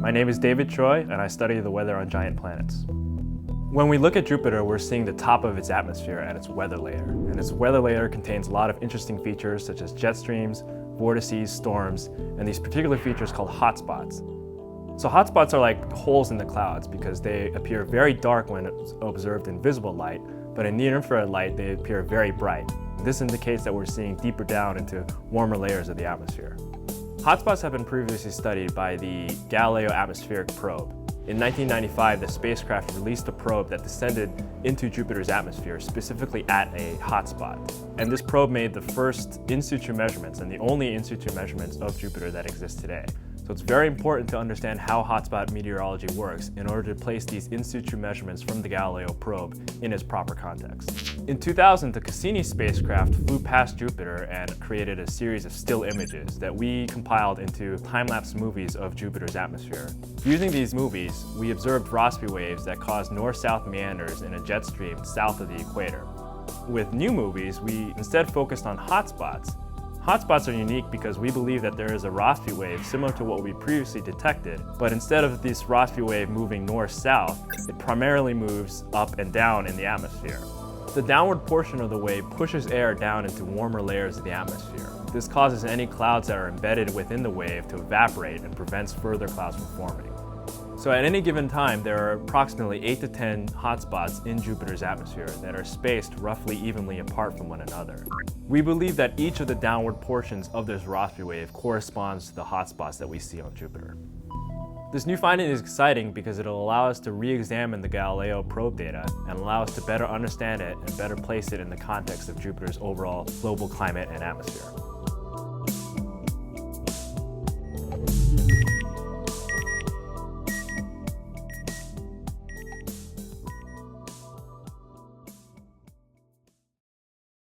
My name is David Choi, and I study the weather on giant planets. When we look at Jupiter, we're seeing the top of its atmosphere and its weather layer. And its weather layer contains a lot of interesting features such as jet streams, vortices, storms, and these particular features called hotspots. So hotspots are like holes in the clouds because they appear very dark when observed in visible light, but in near-infrared light they appear very bright. This indicates that we're seeing deeper down into warmer layers of the atmosphere. Hotspots have been previously studied by the Galileo atmospheric probe. In 1995, the spacecraft released a probe that descended into Jupiter's atmosphere, specifically at a hotspot. And this probe made the first in situ measurements and the only in situ measurements of Jupiter that exist today. So it's very important to understand how hotspot meteorology works in order to place these in situ measurements from the Galileo probe in its proper context. In 2000, the Cassini spacecraft flew past Jupiter and created a series of still images that we compiled into time-lapse movies of Jupiter's atmosphere. Using these movies, we observed Rossby waves that caused north-south meanders in a jet stream south of the equator. With new movies, we instead focused on hotspots. Hotspots are unique because we believe that there is a Rossby wave similar to what we previously detected, but instead of this Rossby wave moving north-south, it primarily moves up and down in the atmosphere. The downward portion of the wave pushes air down into warmer layers of the atmosphere. This causes any clouds that are embedded within the wave to evaporate and prevents further clouds from forming. So at any given time, there are approximately 8 to 10 hotspots in Jupiter's atmosphere that are spaced roughly evenly apart from one another. We believe that each of the downward portions of this Rossby wave corresponds to the hotspots that we see on Jupiter. This new finding is exciting because it'll allow us to re-examine the Galileo probe data and allow us to better understand it and better place it in the context of Jupiter's overall global climate and atmosphere.